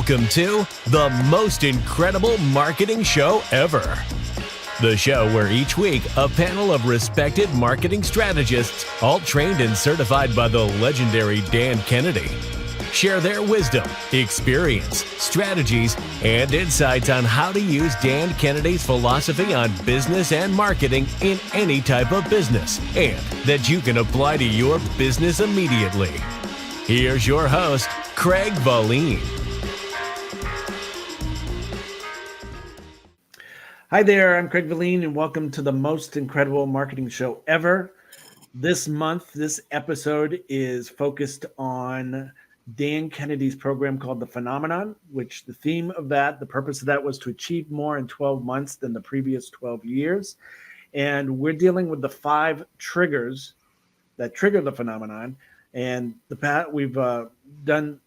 Welcome to the most incredible marketing show ever. The show where each week a panel of respected marketing strategists, all trained and certified by the legendary Dan Kennedy, share their wisdom, experience, strategies, and insights on how to use Dan Kennedy's philosophy on business and marketing in any type of business, and that you can apply to your business immediately. Here's your host, Craig Valine. Hi there, I'm Craig Valine, and welcome to the most incredible marketing show ever. This month, this episode is focused on Dan Kennedy's program called The Phenomenon, which the theme of that, the purpose of that was to achieve more in 12 months than the previous 12 years. And we're dealing with the 5 triggers that trigger the phenomenon. And we've done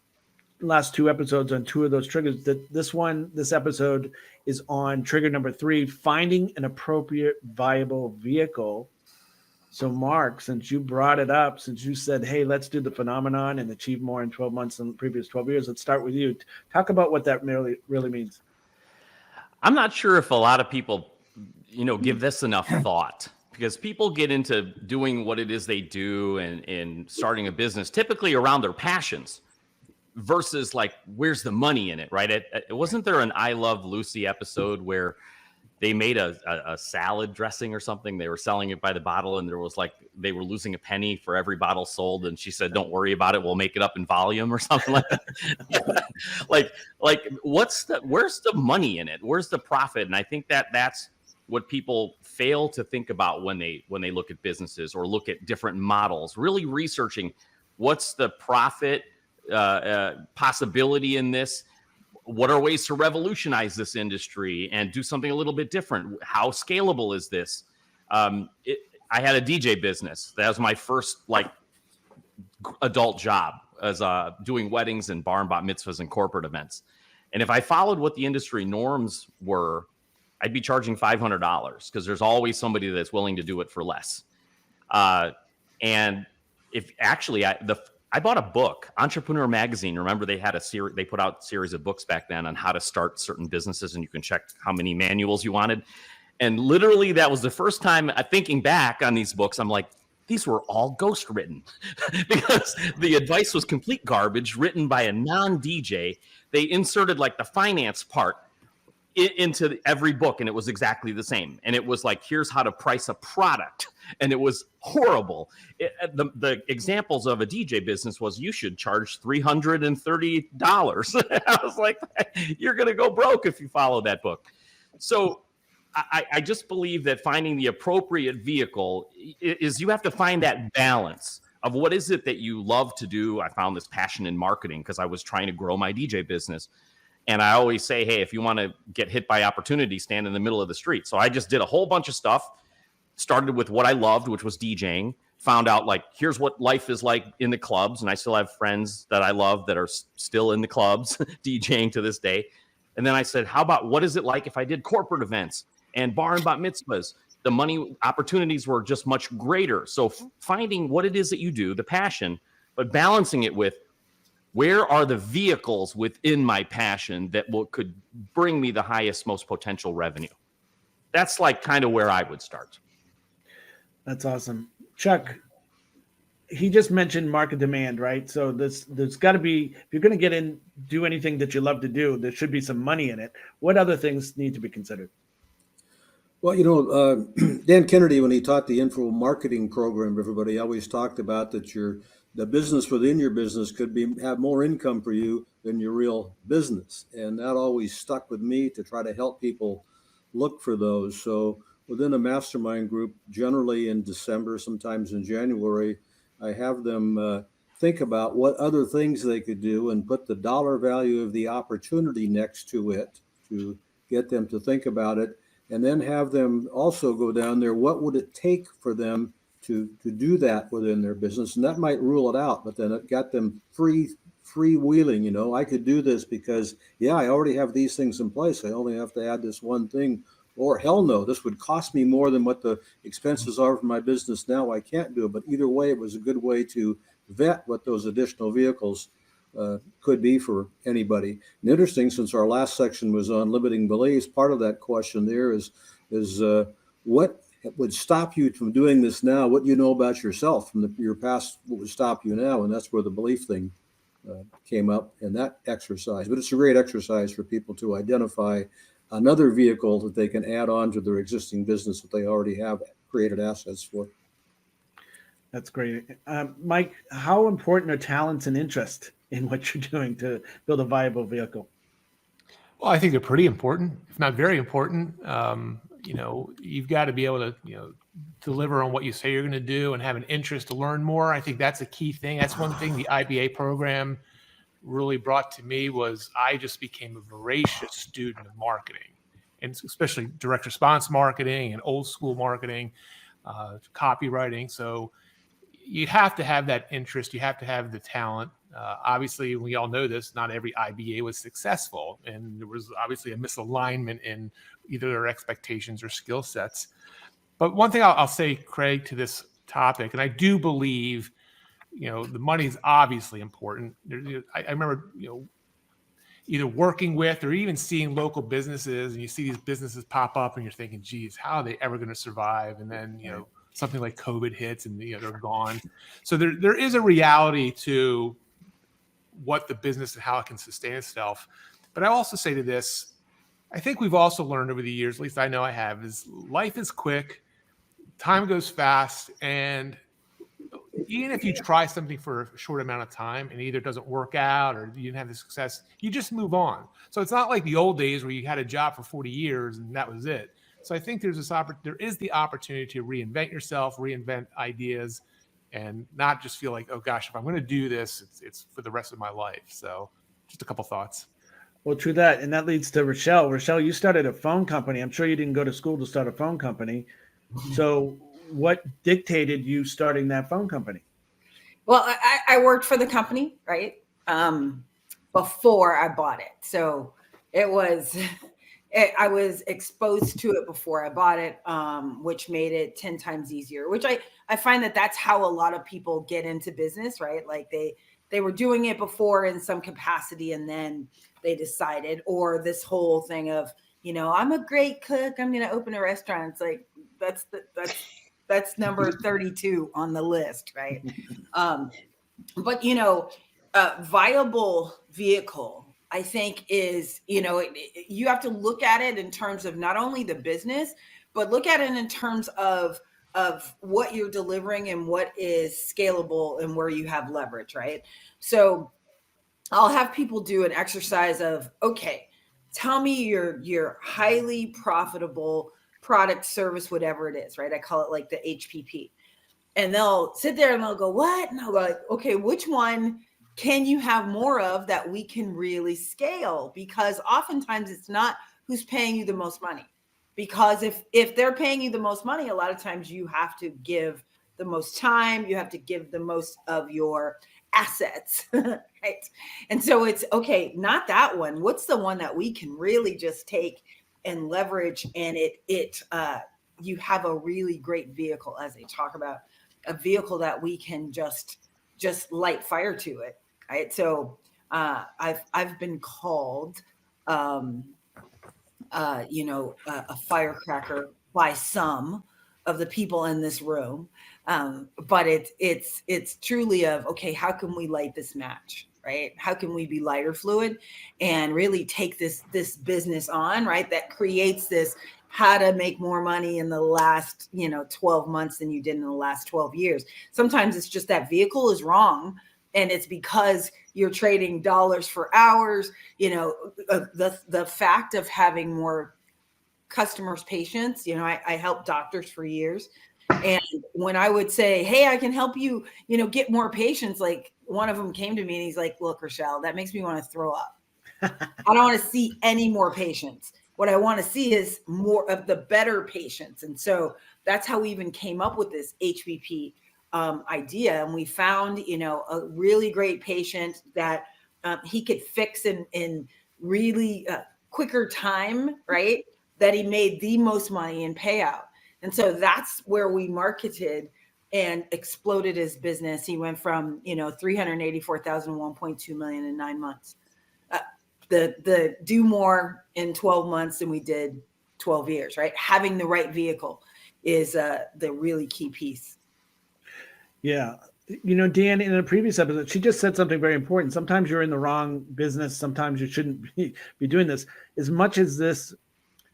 last 2 episodes on 2 of those triggers. This episode is on trigger number 3, finding an appropriate viable vehicle. So Mark, since you brought it up, since you said, hey, let's do the phenomenon and achieve more in 12 months than the previous 12 years, let's start with you. Talk about what that really means. I'm not sure if a lot of people, give this enough thought, because people get into doing what it is they do and starting a business typically around their passions versus like, where's the money in it, right? Wasn't there an I Love Lucy episode where they made a salad dressing or something? They were selling it by the bottle, and there was like, they were losing a penny for every bottle sold. And she said, don't worry about it, we'll make it up in volume or something like that. like where's the money in it? Where's the profit? And I think that's what people fail to think about when they look at businesses or look at different models, really researching what's the profit possibility in this. What are ways to revolutionize this industry and do something a little bit different? How scalable is this? I had a DJ business. That was my first adult job, as doing weddings and bar and bat mitzvahs and corporate events. And if I followed what the industry norms were, I'd be charging $500 because there's always somebody that's willing to do it for less. And if actually I bought a book, Entrepreneur Magazine. Remember, they had they put out a series of books back then on how to start certain businesses, and you can check how many manuals you wanted. And literally, that was the first time, thinking back on these books, I'm like, these were all ghost written because the advice was complete garbage, written by a non-DJ. They inserted like the finance part into every book, and it was exactly the same. And it was like, here's how to price a product. And it was horrible. The examples of a DJ business was, you should charge $330. I was like, you're going to go broke if you follow that book. So I just believe that finding the appropriate vehicle is, you have to find that balance of what is it that you love to do. I found this passion in marketing because I was trying to grow my DJ business. And I always say, hey, if you want to get hit by opportunity, stand in the middle of the street. So I just did a whole bunch of stuff, started with what I loved, which was DJing, found out here's what life is like in the clubs. And I still have friends that I love that are still in the clubs DJing to this day. And then I said, how about what is it like if I did corporate events and bar and bat mitzvahs? The money opportunities were just much greater. So finding what it is that you do, the passion, but balancing it with, where are the vehicles within my passion that could bring me the highest, most potential revenue? That's kind of where I would start. That's awesome. Chuck, he just mentioned market demand, right? So there's got to be, if you're going to do anything that you love to do, there should be some money in it. What other things need to be considered? Well, Dan Kennedy, when he taught the info marketing program, everybody always talked about that the business within your business could have more income for you than your real business. And that always stuck with me to try to help people look for those. So within a mastermind group, generally in December, sometimes in January, I have them think about what other things they could do and put the dollar value of the opportunity next to it to get them to think about it. And then have them also go down there, what would it take for them to do that within their business? And that might rule it out, but then it got them freewheeling. I could do this because, I already have these things in place. I only have to add this one thing. Or hell no, this would cost me more than what the expenses are for my business now. I can't do it. But either way, it was a good way to vet what those additional vehicles could be for anybody. And interesting, since our last section was on limiting beliefs, part of that question there is what would stop you from doing this now? What you know about yourself from your past, what would stop you now? And that's where the belief thing came up in that exercise. But it's a great exercise for people to identify another vehicle that they can add on to their existing business that they already have created assets for. That's great. Mike, how important are talents and interest in what you're doing to build a viable vehicle? Well, I think they're pretty important, if not very important. You've got to be able to, deliver on what you say you're going to do and have an interest to learn more. I think that's a key thing. That's one thing the IBA program really brought to me was I just became a voracious student of marketing, and especially direct response marketing and old school marketing, copywriting. So you have to have that interest. You have to have the talent. Obviously, we all know this, not every IBA was successful. And there was obviously a misalignment in either their expectations or skill sets. But one thing I'll say, Craig, to this topic, and I do believe, the money is obviously important. I remember, either working with or even seeing local businesses, and you see these businesses pop up and you're thinking, geez, how are they ever going to survive? And then, something like COVID hits and they're gone. So there is a reality to what the business and how it can sustain itself. But I also say to this, I think we've also learned over the years, at least I know I have, is life is quick, time goes fast, and even if you try something for a short amount of time and either it doesn't work out or you didn't have the success, you just move on. So it's not like the old days where you had a job for 40 years and that was it. So I think there is the opportunity to reinvent yourself, reinvent ideas, and not just feel like, oh gosh, if I'm going to do this, it's for the rest of my life. So just a couple thoughts. Well, true that. And that leads to Richelle. Richelle, you started a phone company. I'm sure you didn't go to school to start a phone company. So what dictated you starting that phone company? Well, I worked for the company, right? Before I bought it. So it was... I was exposed to it before I bought it, which made it 10 times easier, which I find that's how a lot of people get into business, right? Like they were doing it before in some capacity and then they decided, or this whole thing of, I'm a great cook, I'm going to open a restaurant. It's like, that's number 32 on the list, right? But, viable vehicle, I think is, you have to look at it in terms of not only the business, but look at it in terms of what you're delivering and what is scalable and where you have leverage, right? So I'll have people do an exercise of, okay, tell me your highly profitable product, service, whatever it is, right? I call it like the HPP. And they'll sit there and they'll go, what? And I'll go like, okay, which one can you have more of that we can really scale? Because oftentimes it's not who's paying you the most money. Because if they're paying you the most money, a lot of times you have to give the most time, you have to give the most of your assets, right? And so it's, okay, not that one. What's the one that we can really just take and leverage, and you have a really great vehicle, as they talk about, a vehicle that we can just light fire to it. Right. So I've been called, a firecracker by some of the people in this room. But it's truly of, okay, how can we light this match? Right? How can we be lighter fluid and really take this business on, right? That creates this how to make more money in the last, 12 months than you did in the last 12 years. Sometimes it's just that vehicle is wrong. And it's because you're trading dollars for hours, the fact of having more customers' patience. I helped doctors for years. And when I would say, hey, I can help you, get more patients, like one of them came to me and he's like, look, Richelle, that makes me want to throw up. I don't want to see any more patients. What I want to see is more of the better patients. And so that's how we even came up with this HPP idea. And we found, a really great patient that he could fix in really quicker time, right? That he made the most money in payout. And so that's where we marketed and exploded his business. He went from, 384,000 to 1.2 million in 9 months. The do more in 12 months than we did 12 years, right? Having the right vehicle is the really key piece. Yeah. Dan, in a previous episode, she just said something very important. Sometimes you're in the wrong business. Sometimes you shouldn't be doing this. As much as this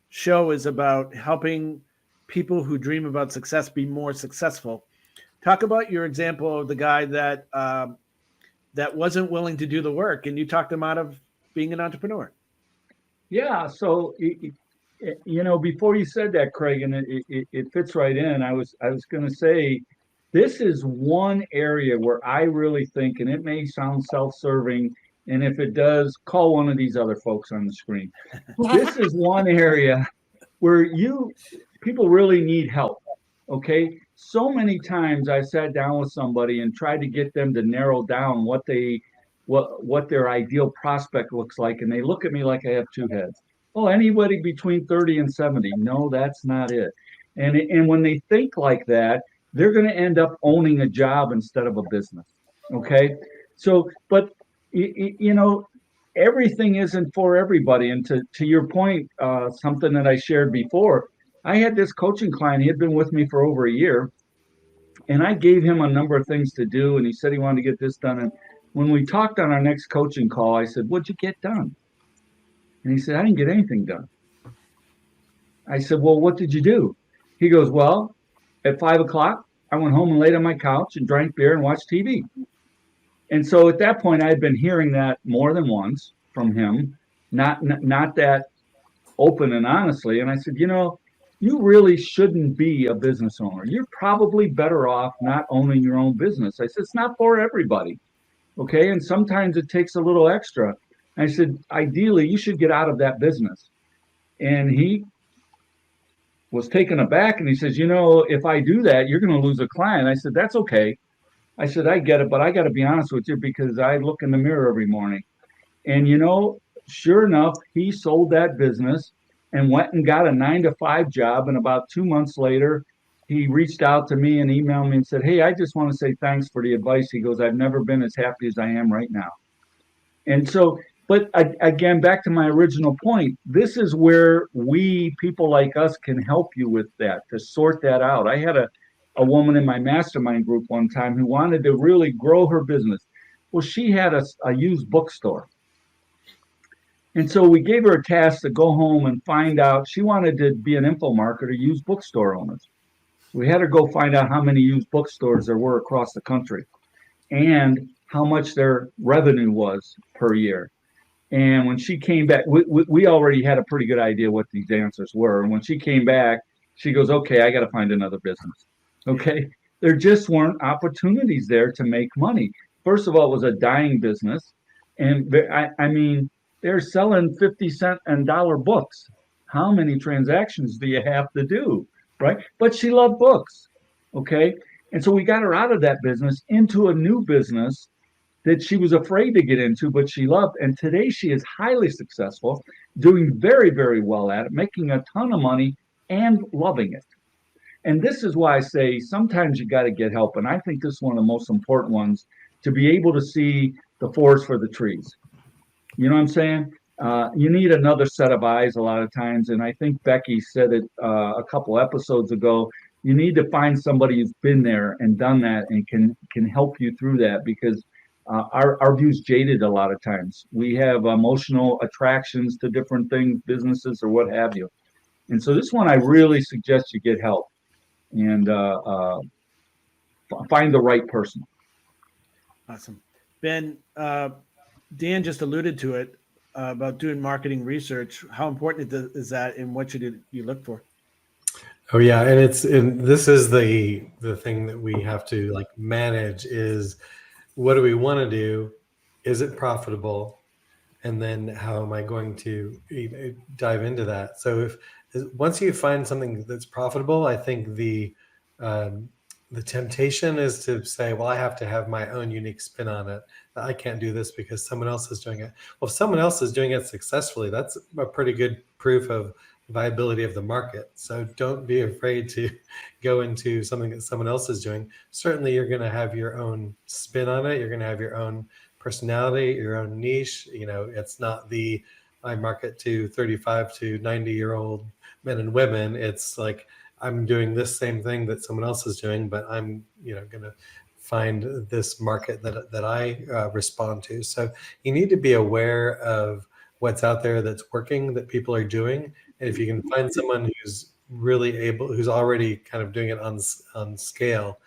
show is about helping people who dream about success be more successful, talk about your example of the guy that that wasn't willing to do the work, and you talked him out of being an entrepreneur. Yeah. So, before you said that, Craig, and it fits right in. I was going to say, this is one area where I really think, and it may sound self-serving, and if it does, call one of these other folks on the screen. This is one area where people really need help. Okay. So many times I sat down with somebody and tried to get them to narrow down what their ideal prospect looks like. And they look at me like I have two heads. Oh, anybody between 30 and 70. No, that's not it. And when they think like that, they're going to end up owning a job instead of a business. Okay. So, but everything isn't for everybody. And to your point, something that I shared before, I had this coaching client. He had been with me for over a year, and I gave him a number of things to do, and he said he wanted to get this done. And when we talked on our next coaching call, I said, "What'd you get done?" And he said, "I didn't get anything done." I said, "Well, what did you do?" He goes, "Well, at 5 o'clock, I went home and laid on my couch and drank beer and watched TV." And so at that point, I had been hearing that more than once from him, not that open and honestly. And I said, you really shouldn't be a business owner. You're probably better off not owning your own business. I said, it's not for everybody. Okay. And sometimes it takes a little extra. I said, ideally, you should get out of that business. And he was taken aback and he says, if I do that, you're going to lose a client. I said, that's okay. I said, I get it, but I got to be honest with you because I look in the mirror every morning. And, sure enough, he sold that business and went and got a 9-to-5 job. And about 2 months later, he reached out to me and emailed me and said, "Hey, I just want to say thanks for the advice." He goes, "I've never been as happy as I am right now." And so, but again, back to my original point, this is where people like us can help you with that, to sort that out. I had a woman in my mastermind group one time who wanted to really grow her business. Well, she had a used bookstore. And so we gave her a task to go home and find out. She wanted to be an info marketer, used bookstore owners. We had her go find out how many used bookstores there were across the country and how much their revenue was per year. And when she came back, we already had a pretty good idea what these answers were. And when she came back, she goes, "Okay, I got to find another business." Okay. There just weren't opportunities there to make money. First of all, it was a dying business. And I mean, they're selling 50-cent and dollar books. How many transactions do you have to do? Right. But she loved books. Okay. And so we got her out of that business into a new business that she was afraid to get into, but she loved. And today she is highly successful, doing very, very well at it, making a ton of money and loving it. And this is why I say sometimes you got to get help. And I think this is one of the most important ones, to be able to see the forest for the trees. You know what I'm saying? You need another set of eyes a lot of times. And I think Becky said it a couple episodes ago. You need to find somebody who's been there and done that and can help you through that, because our view's jaded a lot of times. We have emotional attractions to different things, businesses or what have you. And so this one, I really suggest you get help and find the right person. Awesome. Ben, Dan just alluded to it about doing marketing research. How important is that, and what should you look for? Oh yeah, and this is the thing that we have to like manage is, what do we want to do? Is it profitable? And then how am I going to dive into that? So once you find something that's profitable, I think the temptation is to say, well, I have to have my own unique spin on it. I can't do this because someone else is doing it. Well, if someone else is doing it successfully, that's a pretty good proof of viability of the market. So don't be afraid to go into something that someone else is doing. Certainly you're going to have your own spin on it. You're going to have your own personality, your own niche. You know, it's not the I market to 35 to 90-year-old men and women. It's like I'm doing this same thing that someone else is doing, but I'm, you know, going to find this market that I respond to. So you need to be aware of what's out there that's working, that people are doing. And if you can find someone who's really able, who's already kind of doing it on scale,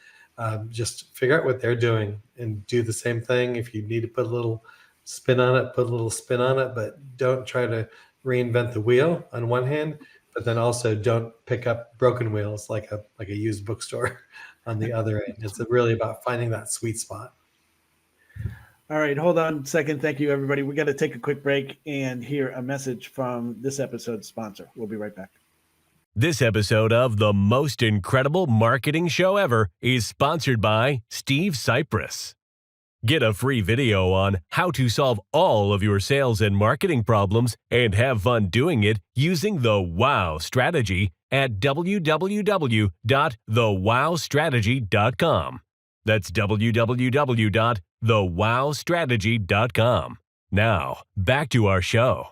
just figure out what they're doing and do the same thing. If you need to put a little spin on it, put a little spin on it, but don't try to reinvent the wheel on one hand, but then also don't pick up broken wheels like a used bookstore on the other end. It's really about finding that sweet spot. All right, hold on a second. Thank you, everybody. We got to take a quick break and hear a message from this episode's sponsor. We'll be right back. This episode of The Most Incredible Marketing Show Ever is sponsored by Steve Cypress. Get a free video on how to solve all of your sales and marketing problems and have fun doing it using the WOW strategy at www.thewowstrategy.com. That's www.thewowstrategy.com. Now, back to our show.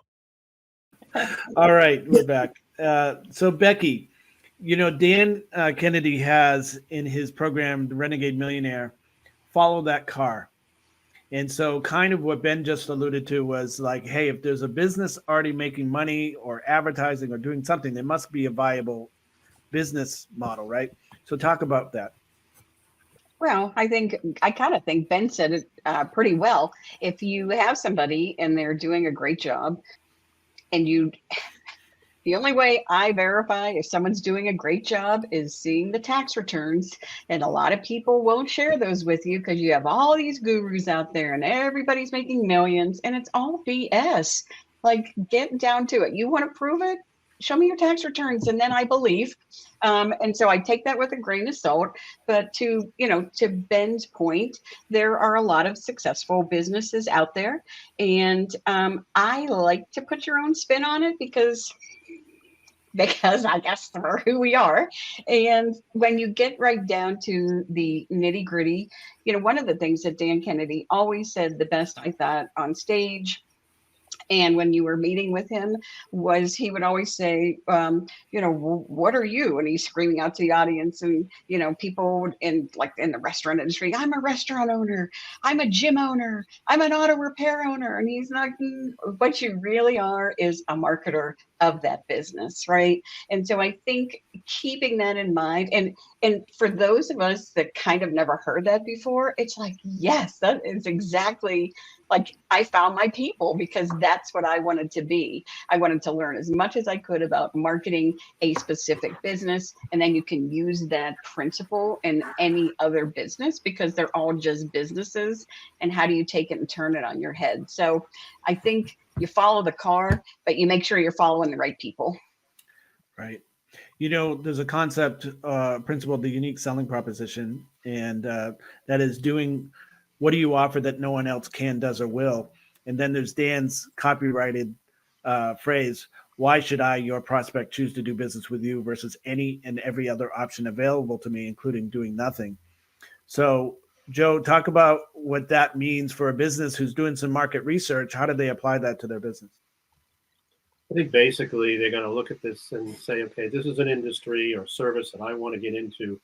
All right, we're back. So Becky, you know, Dan Kennedy has in his program, The Renegade Millionaire, Follow That Car. And so kind of what Ben just alluded to was like, hey, if there's a business already making money or advertising or doing something, there must be a viable business model, right? So talk about that. Well, I kind of think Ben said it pretty well. If you have somebody and they're doing a great job and the only way I verify if someone's doing a great job is seeing the tax returns. And a lot of people won't share those with you because you have all these gurus out there and everybody's making millions and it's all BS. Like, get down to it. You want to prove it? Show me your tax returns. And then I believe. And so I take that with a grain of salt. But to Ben's point, there are a lot of successful businesses out there. And I like to put your own spin on it because I guess we're who we are. And when you get right down to the nitty gritty, you know, one of the things that Dan Kennedy always said the best, I thought, on stage and when you were meeting with him was he would always say, what are you? And he's screaming out to the audience and, you know, people in the restaurant industry, I'm a restaurant owner. I'm a gym owner. I'm an auto repair owner. And he's like, what you really are is a marketer of that business. Right. And so I think keeping that in mind and for those of us that kind of never heard that before, it's like, yes, that is exactly like I found my people because that's what I wanted to be. I wanted to learn as much as I could about marketing a specific business. And then you can use that principle in any other business because they're all just businesses. And how do you take it and turn it on your head? So I think you follow the car, but you make sure you're following the right people. Right. You know, there's a concept, principle, the unique selling proposition, and that is doing what do you offer that no one else can, does, or will? And then there's Dan's copyrighted phrase, why should I, your prospect, choose to do business with you versus any and every other option available to me, including doing nothing? So, Joe, talk about what that means for a business who's doing some market research. How do they apply that to their business? I think basically they're going to look at this and say, okay, this is an industry or service that I want to get into.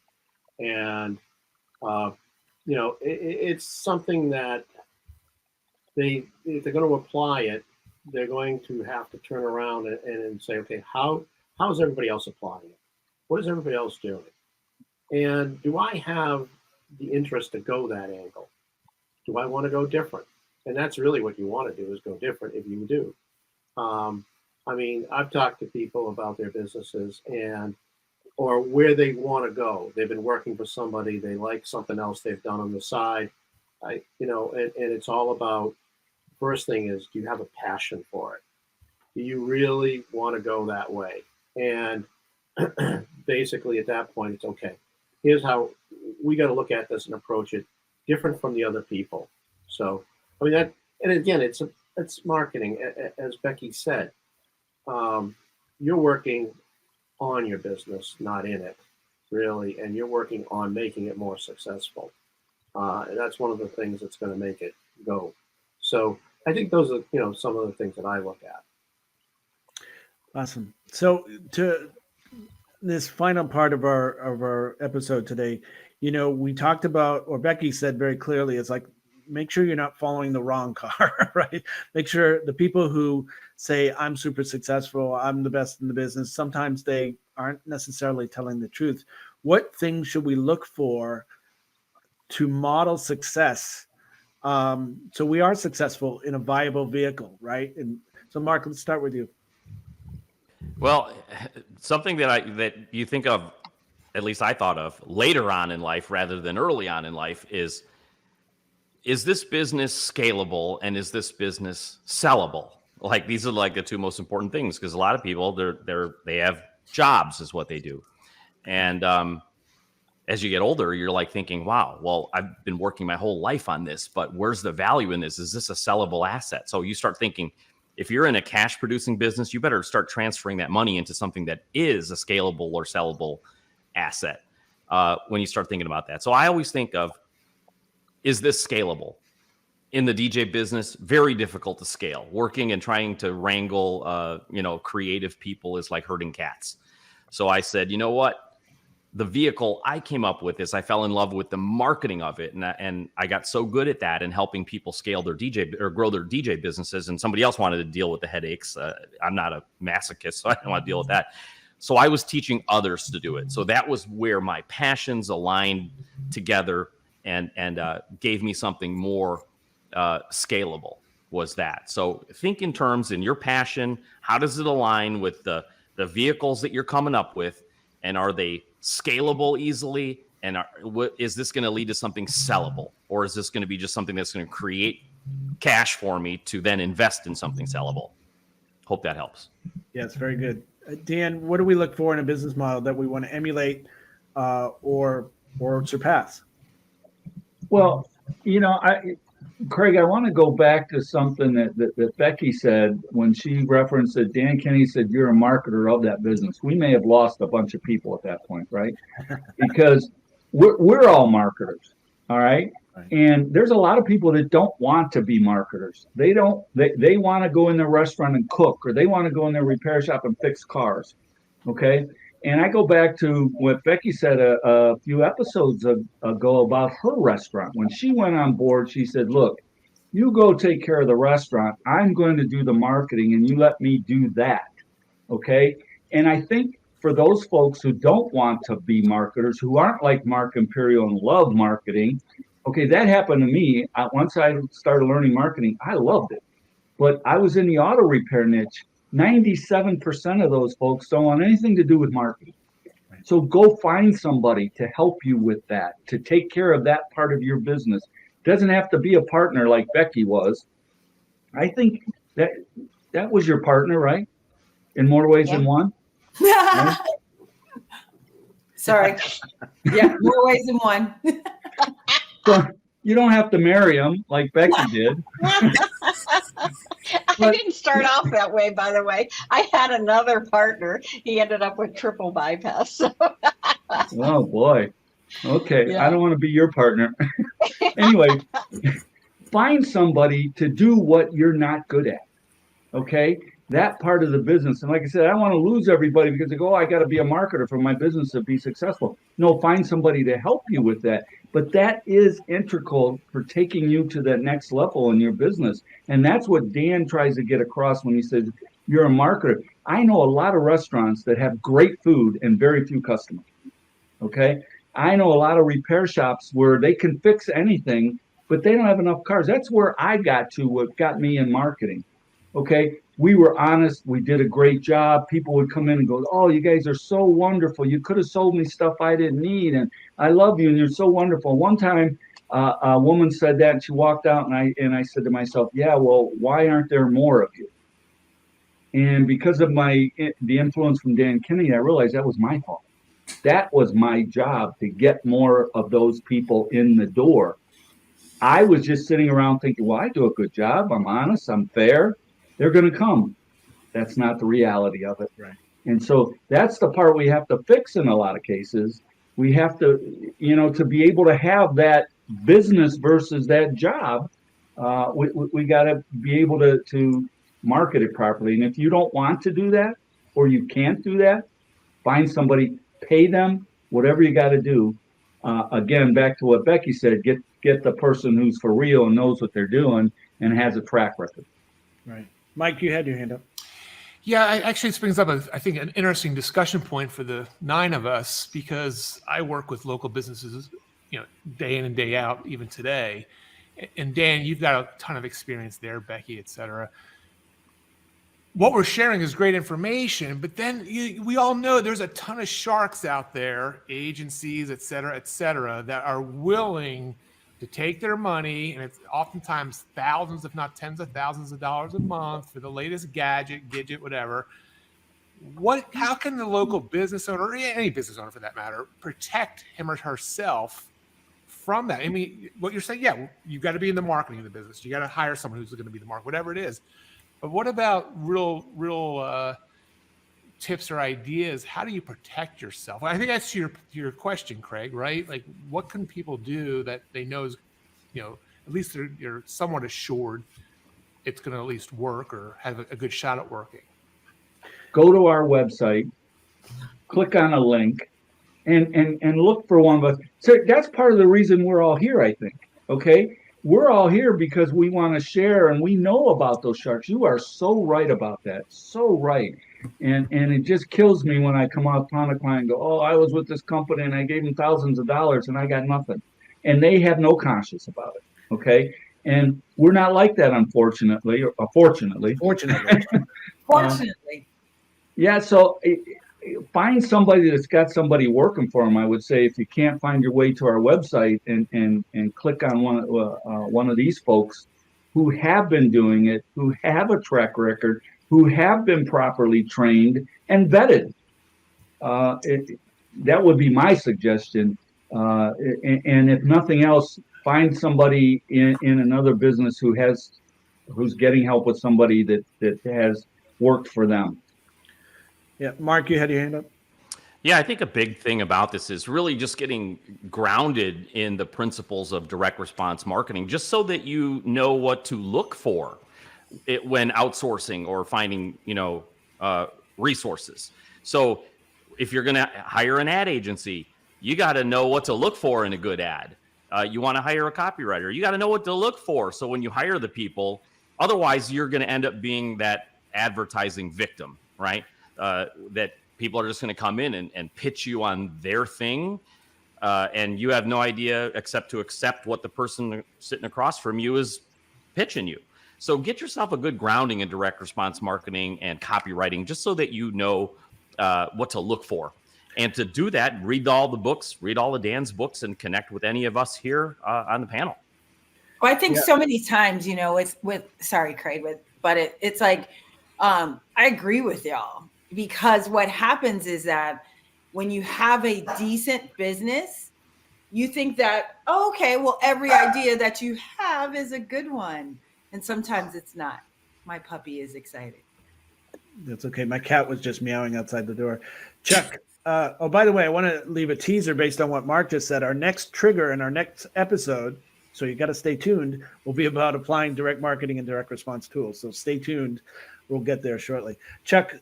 And, it's something that if they're going to apply it, they're going to have to turn around and say, okay, how is everybody else applying it? What is everybody else doing? And do I have the interest to go that angle? Do I want to go different? And that's really what you want to do is go different if you do. I've talked to people about their businesses or where they want to go. They've been working for somebody, they like something else they've done on the side. And it's all about, first thing is, do you have a passion for it? Do you really want to go that way? And basically at that point, it's okay. Here's how we got to look at this and approach it different from the other people. So, and again, it's marketing, as Becky said. you're working on your business, not in it, really, and you're working on making it more successful. And that's one of the things that's going to make it go. So I think those are, some of the things that I look at. Awesome. So to this final part of our episode today, we talked about, or Becky said very clearly, it's like, make sure you're not following the wrong car, right? Make sure the people who say, I'm super successful, I'm the best in the business, sometimes they aren't necessarily telling the truth. What things should we look for to model success? So we are successful in a viable vehicle, right? And so Mark, let's start with you. Well, something that you think of, at least I thought of later on in life rather than early on in life, is this business scalable and is this business sellable? Like, these are like the two most important things, because a lot of people they have jobs is what they do, and as you get older, you're like thinking, wow, well, I've been working my whole life on this, but where's the value in this? Is this a sellable asset? So you start thinking, if you're in a cash producing business, you better start transferring that money into something that is a scalable or sellable asset when you start thinking about that. So I always think of, is this scalable? In the DJ business, very difficult to scale. Working and trying to wrangle, creative people is like herding cats. So I said, you know what? The vehicle I came up with is I fell in love with the marketing of it. And I got so good at that and helping people scale their DJ or grow their DJ businesses. And somebody else wanted to deal with the headaches. I'm not a masochist, so I didn't want to deal with that. So I was teaching others to do it. So that was where my passions aligned together and gave me something more scalable, was that. So think in terms in your passion, how does it align with the vehicles that you're coming up with? And are they scalable easily? And is this going to lead to something sellable? Or is this going to be just something that's going to create cash for me to then invest in something sellable? Hope that helps. Yes, very good. Dan, what do we look for in a business model that we want to emulate or surpass? Well, Craig, I want to go back to something that Becky said when she referenced that Dan Kennedy said, you're a marketer of that business. We may have lost a bunch of people at that point, right? Because we're all marketers, all right? And there's a lot of people that don't want to be marketers. They want to go in their restaurant and cook, or they want to go in their repair shop and fix cars, okay? And I go back to what Becky said a few episodes ago about her restaurant. When she went on board, she said, look, you go take care of the restaurant. I'm going to do the marketing, and you let me do that, okay? And I think for those folks who don't want to be marketers, who aren't like Mark Imperial and love marketing, okay, that happened to me. Once I started learning marketing, I loved it. But I was in the auto repair niche. 97% of those folks don't want anything to do with marketing. So go find somebody to help you with that, to take care of that part of your business. Doesn't have to be a partner like Becky was. I think that was your partner, right? In more ways than one. Right? Sorry. Yeah, more ways than one. So you don't have to marry him like Becky did. I didn't start off that way, by the way. I had another partner. He ended up with triple bypass. So. Oh, boy. Okay. Yeah. I don't want to be your partner. Anyway, find somebody to do what you're not good at. Okay? That part of the business. And like I said, I don't want to lose everybody because they go, I got to be a marketer for my business to be successful. No, find somebody to help you with that. But that is integral for taking you to that next level in your business. And that's what Dan tries to get across when he says, you're a marketer. I know a lot of restaurants that have great food and very few customers. Okay? I know a lot of repair shops where they can fix anything, but they don't have enough cars. That's where I got to, what got me in marketing. Okay? We were honest. We did a great job. People would come in and go, oh, you guys are so wonderful. You could have sold me stuff I didn't need. And I love you. And you're so wonderful. One time a woman said that and she walked out and I said to myself, yeah, well, why aren't there more of you? And because of the influence from Dan Kennedy, I realized that was my fault. That was my job, to get more of those people in the door. I was just sitting around thinking, well, I do a good job. I'm honest. I'm fair. They're going to come. That's not the reality of it. Right. And so that's the part we have to fix in a lot of cases. We have to, to be able to have that business versus that job, we got to be able to market it properly. And if you don't want to do that, or you can't do that, find somebody, pay them, whatever you got to do. Again, back to what Becky said, get the person who's for real and knows what they're doing and has a track record. Right. Mike, you had your hand up. Yeah, actually, this brings up, I think, an interesting discussion point for the 9 of us, because I work with local businesses, day in and day out, even today. And Dan, you've got a ton of experience there, Becky, et cetera. What we're sharing is great information, but then we all know there's a ton of sharks out there, agencies, et cetera, that are willing to take their money, and it's oftentimes thousands, if not tens of thousands of dollars a month for the latest gadget, whatever. How can the local business owner, or any business owner for that matter, protect him or herself from that? I mean, what you're saying, yeah, you've got to be in the marketing of the business. You got to hire someone who's going to be the market, whatever it is. But what about real tips or ideas? How do you protect yourself? I think that's your question, Craig, right? Like, what can people do that they know is, at least you're somewhat assured it's going to at least work or have a good shot at working? Go to our website, click on a link, and look for one of us. So that's part of the reason we're all here, I think. Okay. We're all here because we want to share, and we know about those sharks. You are so right about that. So right. And it just kills me when I come out upon a client and go, oh, I was with this company and I gave them thousands of dollars and I got nothing. And they have no conscience about it. Okay. And we're not like that, unfortunately, or fortunately. Fortunately. Yeah. So find somebody that's got somebody working for them. I would say, if you can't find your way to our website and click on one of these folks who have been doing it, who have a track record, who have been properly trained and vetted. That would be my suggestion. And if nothing else, find somebody in another business who's getting help with somebody that has worked for them. Yeah, Mark, you had your hand up. Yeah, I think a big thing about this is really just getting grounded in the principles of direct response marketing, just so that you know what to look for when outsourcing or finding, resources. So if you're going to hire an ad agency, you got to know what to look for in a good ad. You want to hire a copywriter, you got to know what to look for. So when you hire the people, otherwise you're going to end up being that advertising victim, right? That people are just going to come in and pitch you on their thing. And you have no idea except to accept what the person sitting across from you is pitching you. So get yourself a good grounding in direct response marketing and copywriting, just so that you know what to look for. And to do that, read all the books, read all of Dan's books, and connect with any of us here on the panel. Well, I think so many times, sorry, Craig, but it's like, I agree with y'all, because what happens is that when you have a decent business, you think that, oh, okay, well, every idea that you have is a good one. And sometimes it's not. My puppy is excited. That's okay. My cat was just meowing outside the door. Chuck, by the way, I want to leave a teaser based on what Mark just said. Our next trigger in our next episode, so you got to stay tuned, will be about applying direct marketing and direct response tools. So stay tuned. We'll get there shortly. Chuck,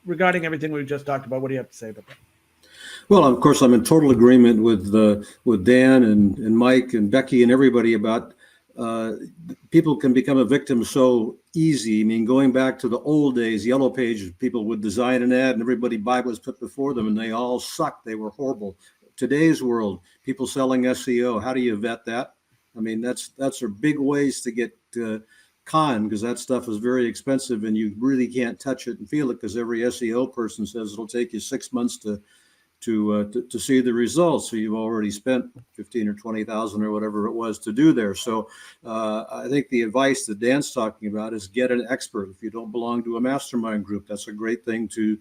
regarding everything we've just talked about, what do you have to say about that? Well, of course, I'm in total agreement with Dan and Mike and Becky and everybody about people can become a victim so easy. I mean, going back to the old days, Yellow Pages, people would design an ad and everybody buy what was put before them, and they all sucked. They were horrible. Today's world, people selling SEO, how do you vet that? I mean, that's are big ways to get conned, because that stuff is very expensive and you really can't touch it and feel it, because every SEO person says it'll take you 6 months to see the results. So you've already spent 15 or 20,000 or whatever it was to do there. So I think the advice that Dan's talking about is get an expert. If you don't belong to a mastermind group, that's a great thing to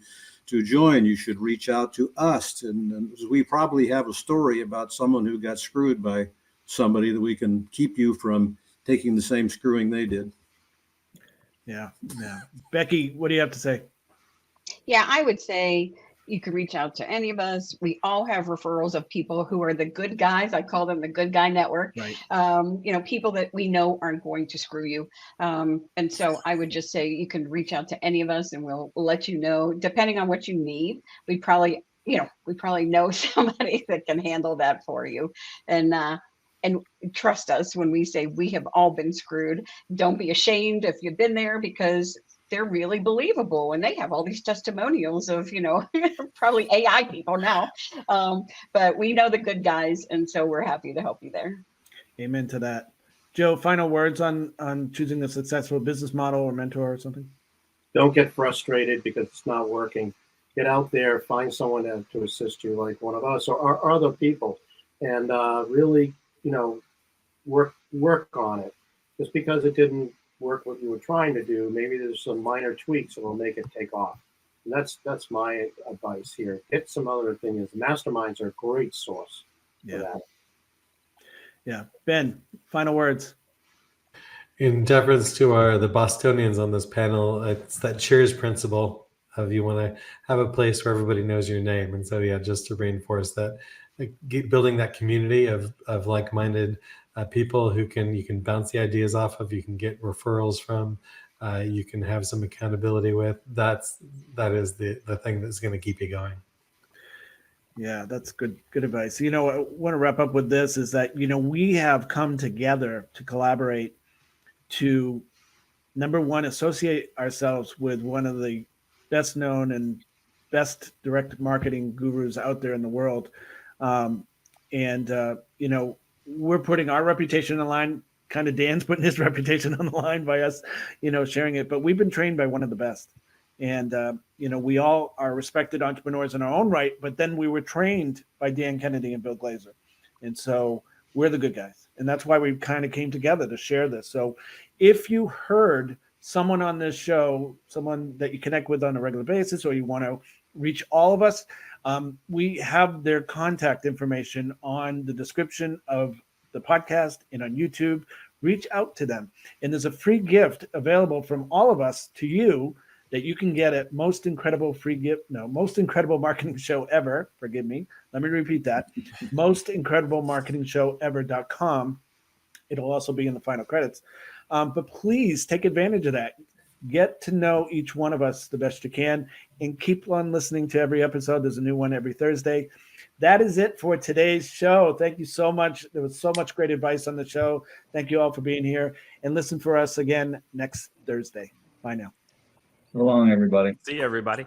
join. You should reach out to us. And we probably have a story about someone who got screwed by somebody that we can keep you from taking the same screwing they did. Yeah. Becky, what do you have to say? Yeah, I would say you can reach out to any of us. We all have referrals of people who are the good guys. I call them the good guy network. Right. People that we know aren't going to screw you. And so I would just say you can reach out to any of us and we'll let you know, depending on what you need. We probably know somebody that can handle that for you. And trust us when we say we have all been screwed. Don't be ashamed if you've been there, because they're really believable and they have all these testimonials of, probably AI people now. But we know the good guys. And so we're happy to help you there. Amen to that. Joe, final words on choosing a successful business model or mentor or something? Don't get frustrated because it's not working. Get out there, find someone to assist you, like one of us or other people, and really, work on it. Just because it didn't work what you were trying to do, maybe there's some minor tweaks that will make it take off. And that's my advice here. Get some other things. Masterminds are a great source for that. Yeah. Ben, final words. In deference to the Bostonians on this panel, it's that cheers principle of you want to have a place where everybody knows your name. And so, yeah, just to reinforce that, building that community of like-minded people who you can bounce the ideas off of, you can get referrals from, you can have some accountability with. That is the thing that's going to keep you going. Yeah, that's good advice. I want to wrap up with this is that, we have come together to collaborate to, number one, associate ourselves with one of the best known and best direct marketing gurus out there in the world. We're putting our reputation on the line. Kind of Dan's putting his reputation on the line by us, sharing it. But we've been trained by one of the best. And, we all are respected entrepreneurs in our own right, but then we were trained by Dan Kennedy and Bill Glazer. And so we're the good guys. And that's why we kind of came together to share this. So if you heard someone on this show, someone that you connect with on a regular basis, or you want to reach all of us, we have their contact information on the description of the podcast and on YouTube. Reach out to them. And there's a free gift available from all of us to you that you can get at most incredible marketing show ever. Forgive me. Let me repeat that. mostincrediblemarketingshowever.com. It'll also be in the final credits. But please take advantage of that. Get to know each one of us the best you can and keep on listening to every episode. There's a new one every Thursday. That is it for today's show. Thank you so much. There was so much great advice on the show. Thank you all for being here. And listen for us again next Thursday. Bye now. So long, everybody. See you, everybody.